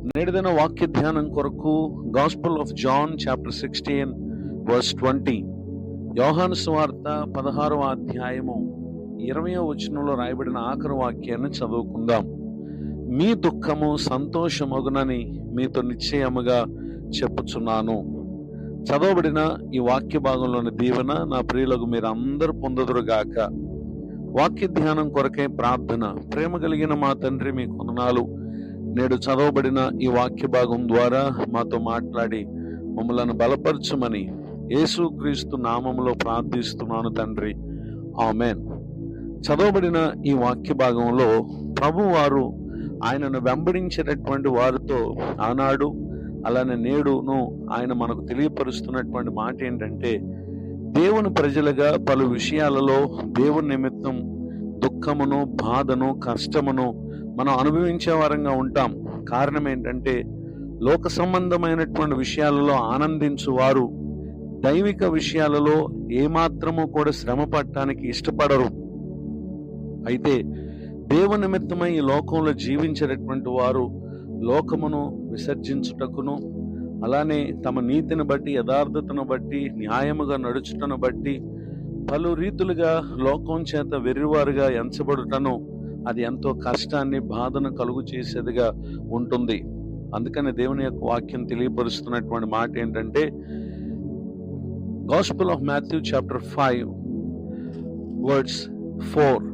నేటిదిన వాక్య ధ్యానం కొరకు gospel of John chapter 16 verse 20. యోహాను సువార్త 16వ అధ్యాయము 20వ వచనంలో రాయబడిన ఆఖరి వాక్యాన్ని చదువుకుందాం. మీ దుఃఖము సంతోషమగునని మీతో నిశ్చయముగా చెప్పుచున్నాను. చదవబడిన ఈ వాక్య భాగంలోని దీవెన నా ప్రియులకు మీరు అందరూ పొందుదురుగాక. వాక్య ధ్యానం కొరకే ప్రార్థన. ప్రేమ కలిగిన మా తండ్రి, మీ వందనాలు. నేడు చదవబడిన ఈ వాక్య భాగం ద్వారా మాతో మాట్లాడి మమ్మలను బలపరచమని యేసుక్రీస్తు నామములో ప్రార్థిస్తున్నాను తండ్రి, ఆమేన్. చదవబడిన ఈ వాక్య భాగంలో ప్రభువారు ఆయనను వెంబడించేటటువంటి వారితో ఆనాడు అలానే నేడును ఆయన మనకు తెలియపరుస్తున్నటువంటి మాట ఏంటంటే, దేవుని ప్రజలుగా పలు విషయాలలో దేవుని నిమిత్తం దుఃఖమును, బాధను, కష్టమును మనం అనుభవించే వారంగా ఉంటాం. కారణం ఏంటంటే, లోక సంబంధమైనటువంటి విషయాలలో ఆనందించువారు దైవిక విషయాలలో ఏమాత్రము కూడా శ్రమ పడటానికి ఇష్టపడరు. అయితే దేవుని నిమిత్తమై ఈ లోకంలో జీవించేటటువంటి వారు లోకమును విసర్జించుటకును, అలానే తమ నీతిని బట్టి, యథార్థతను బట్టి, న్యాయముగా నడుచుటను బట్టి పలు రీతులుగా లోకం చేత వెర్రివారుగా ఎంచబడుటను అది ఎంతో కష్టాన్ని, బాధను కలుగు చేసేదిగా ఉంటుంది. అందుకని దేవుని యొక్క వాక్యం తెలియపరుస్తున్నటువంటి మాట ఏంటంటే, gospel of Matthew chapter 5 words 4.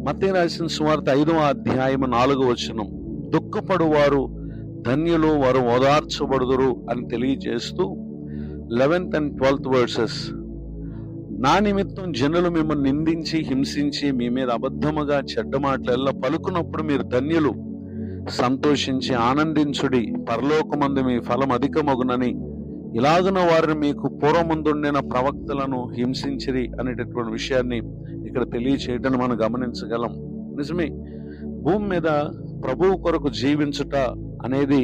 మత్తయి రాసిన సువార్త 5వ అధ్యాయం 4వ వచనం, దుఃఖపడువారు ధన్యులు, వారు ఓదార్చబడుదురు అని తెలియజేస్తూ 11th and 12th verses, నా నిమిత్తం జనులు మిమ్మల్ని నిందించి హింసించి మీ మీద అబద్ధముగా చెడ్డ మాటలెల్లా పలుకున్నప్పుడు మీరు ధన్యులు, సంతోషించి ఆనందించుడి, పరలోకమందు మీ ఫలం అధికమగునని ఇలాగున వారిని మీకు పూర్వముందుండిన ప్రవక్తలను హింసించిరి అనేటటువంటి విషయాన్ని ఇక్కడ తెలియచేయటం మనం గమనించగలం. నిజమే, భూమి మీద ప్రభువు కొరకు జీవించుట అనేది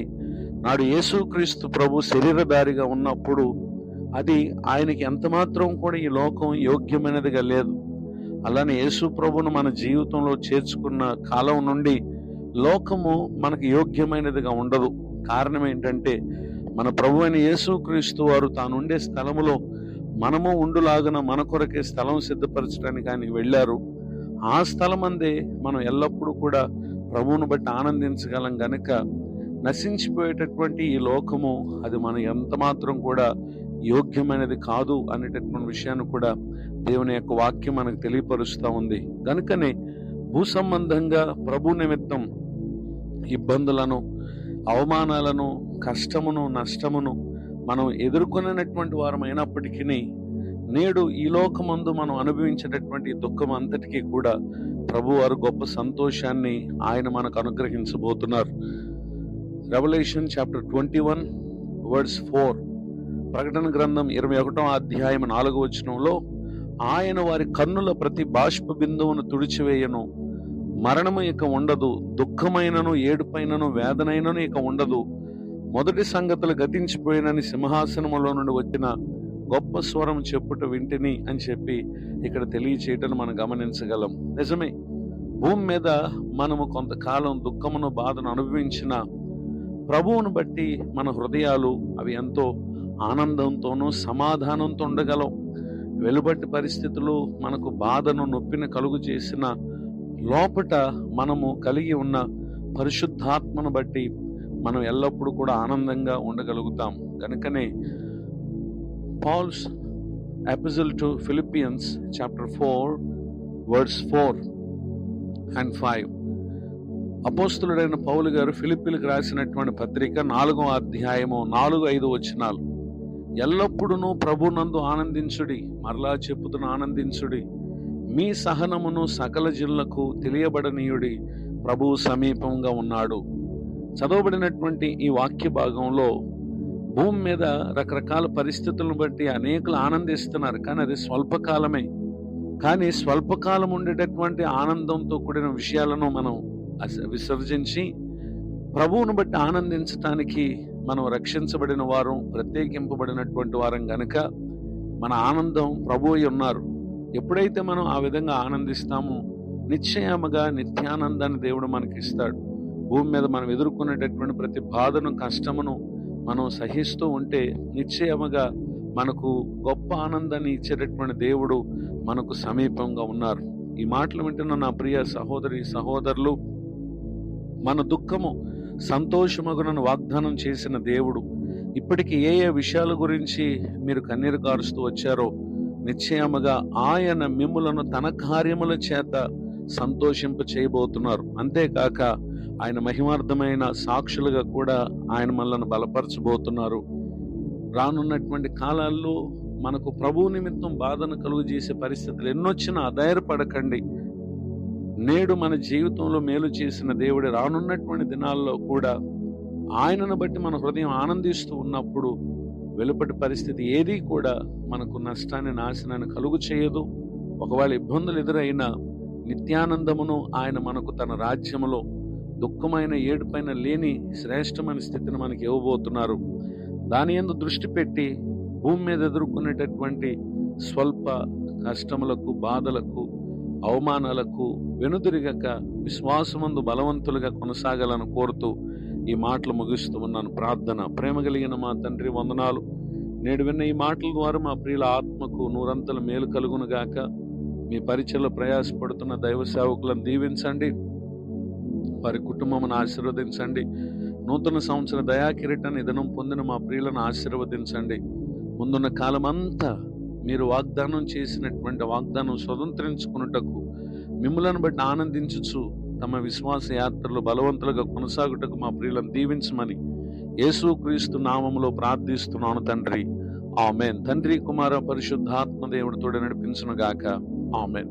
నాడు యేసుక్రీస్తు ప్రభు శరీరధారిగా ఉన్నప్పుడు అది ఆయనకి ఎంతమాత్రం కూడా ఈ లోకం యోగ్యమైనదిగా లేదు. అలానే యేసు ప్రభువును మన జీవితంలో చేర్చుకున్న కాలం నుండి లోకము మనకు యోగ్యమైనదిగా ఉండదు. కారణం ఏంటంటే, మన ప్రభు అయిన యేసుక్రీస్తు వారు తానుండే స్థలములో మనము ఉండులాగున మన కొరకే స్థలం సిద్ధపరచడానికి ఆయనకి వెళ్ళారు. ఆ స్థలం అందే మనం ఎల్లప్పుడూ కూడా ప్రభువును బట్టి ఆనందించగలం గనుక నశించిపోయేటటువంటి ఈ లోకము అది మన ఎంత మాత్రం కూడా యోగ్యమైనది కాదు అనేటటువంటి విషయాన్ని కూడా దేవుని యొక్క వాక్యం మనకు తెలియపరుస్తూ ఉంది. కనుకనే భూ సంబంధంగా ప్రభు నిమిత్తం ఇబ్బందులను, అవమానాలను, కష్టమును, నష్టమును మనం ఎదుర్కొనేటువంటి వారం అయినప్పటికీ నేడు ఈ లోకమందు మనం అనుభవించేటటువంటి దుఃఖం అంతటికీ కూడా ప్రభు వారు గొప్ప సంతోషాన్ని ఆయన మనకు అనుగ్రహించబోతున్నారు. రెవల్యూషన్ చాప్టర్ 21 వర్డ్స్ 4, ప్రకటన గ్రంథం 21వ అధ్యాయం 4వ వచనంలో, ఆయన వారి కన్నుల ప్రతి బాష్ప బిందువును తుడిచివేయను, మరణము ఇక ఉండదు, దుఃఖమైనను, ఏడుపైనను, వేదనైనను ఇక ఉండదు, మొదటి సంగతులు గతించిపోయినని సింహాసనములో నుండి వచ్చిన గొప్ప స్వరం చెప్పుట వింటిని అని చెప్పి ఇక్కడ తెలియచేయటం మనం గమనించగలం. నిజమే, భూమి మీద మనము కొంతకాలం దుఃఖమును, బాధను అనుభవించిన ప్రభువును బట్టి మన హృదయాలు అవి ఎంతో ఆనందంతోనూ సమాధానంతో ఉండగలం. వెలుబట్టి పరిస్థితులు మనకు బాధను, నొప్పిని కలుగు చేసిన లోపట మనము కలిగి ఉన్న పరిశుద్ధాత్మను బట్టి మనం ఎల్లప్పుడూ కూడా ఆనందంగా ఉండగలుగుతాం. కనుకనే Paul's epistle to Philippians chapter 4 words 4 and 5, అపోస్తలుడైన పౌలు గారు ఫిలిప్పీలకు రాసినటువంటి పత్రిక 4వ అధ్యాయము 4-5 వచనాలు, ఎల్లప్పుడూ ప్రభునందు ఆనందించుడి, మరలా చెప్పుతున్న ఆనందించుడి, మీ సహనమును సకల జనులకు తెలియబడనీయుడి, ప్రభువు సమీపంగా ఉన్నాడు. చదవబడినటువంటి ఈ వాక్య భాగంలో భూమి మీద రకరకాల పరిస్థితులను బట్టి అనేకులు ఆనందిస్తున్నారు, కానీ అది స్వల్పకాలమే. కానీ స్వల్పకాలం ఉండేటటువంటి ఆనందంతో కూడిన విషయాలను మనం విసర్జించి ప్రభువును బట్టి ఆనందించటానికి మనం రక్షించబడిన వారం, ప్రత్యేకింపబడినటువంటి వారం గనుక మన ఆనందం ప్రభువై ఉన్నారు. ఎప్పుడైతే మనం ఆ విధంగా ఆనందిస్తామో నిశ్చయముగా నిత్యానందాన్ని దేవుడు మనకి ఇస్తాడు. భూమి మీద మనం ఎదుర్కొనేటటువంటి ప్రతి బాధను, కష్టమును మనం సహిస్తూ ఉంటే నిశ్చయముగా మనకు గొప్ప ఆనందాన్ని ఇచ్చేటటువంటి దేవుడు మనకు సమీపంగా ఉన్నారు. ఈ మాటలు వింటున్న నా ప్రియ సహోదరి సహోదరులు, మన దుఃఖము సంతోషమగునను వాగ్దానం చేసిన దేవుడు ఇప్పటికి ఏ ఏ విషయాల గురించి మీరు కన్నీరు కారుస్తూ వచ్చారో నిశ్చయముగా ఆయన మిమ్ములను తన కార్యముల చేత సంతోషింప చేయబోతున్నారు. అంతేకాక ఆయన మహిమార్థమైన సాక్షులుగా కూడా ఆయన మనల్ని బలపరచబోతున్నారు. రానున్నటువంటి కాలాల్లో మనకు ప్రభువు నిమిత్తం బాధను కలుగు చేసే పరిస్థితులు ఎన్నొచ్చినా ధైర్యపడకండి. నేడు మన జీవితంలో మేలు చేసిన దేవుడి రానున్నటువంటి దినాల్లో కూడా ఆయనను బట్టి మన హృదయం ఆనందిస్తూ ఉన్నప్పుడు వెలుపటి పరిస్థితి ఏదీ కూడా మనకు నష్టాన్ని, నాశనాన్ని కలుగు చేయదు. ఒకవేళ ఇబ్బందులు ఎదురైనా నిత్యానందమును ఆయన మనకు తన రాజ్యములో దుఃఖమైన, ఏడుపైన లేని శ్రేష్టమైన స్థితిని మనకి ఇవ్వబోతున్నారు. దాని యందు దృష్టి పెట్టి భూమి మీద ఎదుర్కొనేటటువంటి స్వల్ప కష్టములకు, బాధలకు, అవమానాలకు వెనుదిరగక విశ్వాసమందు బలవంతులుగా కొనసాగాలని కోరుతూ ఈ మాటలు ముగిస్తూ ఉన్నాను. ప్రార్థన. ప్రేమ కలిగిన మా తండ్రి, వందనాలు. నేడు విన్న ఈ మాటల ద్వారా మా ప్రియుల ఆత్మకు నూరంతల మేలు కలుగును గాక. మీ పరిచయలో ప్రయాసపడుతున్న దైవ సేవకులను దీవించండి, వారి కుటుంబమును ఆశీర్వదించండి. నూతన సంవత్సర దయాకిరీటాన్ని దినం పొందిన మా ప్రియులను ఆశీర్వదించండి. ముందున్న కాలమంతా మీరు వాగ్దానం చేసినటువంటి వాగ్దానం స్వతంత్రించుకున్నటకు మిమ్ములను బట్టి ఆనందించుచు తమ విశ్వాస యాత్రలు బలవంతులుగా కొనసాగుటకు మా ప్రియులను దీవించమని యేసుక్రీస్తు నామములో ప్రార్థిస్తున్నాను తండ్రి. ఆమెన్. తండ్రి, కుమార, పరిశుద్ధాత్మ దేవుడితోడే నడిపించును గాక. ఆమెన్.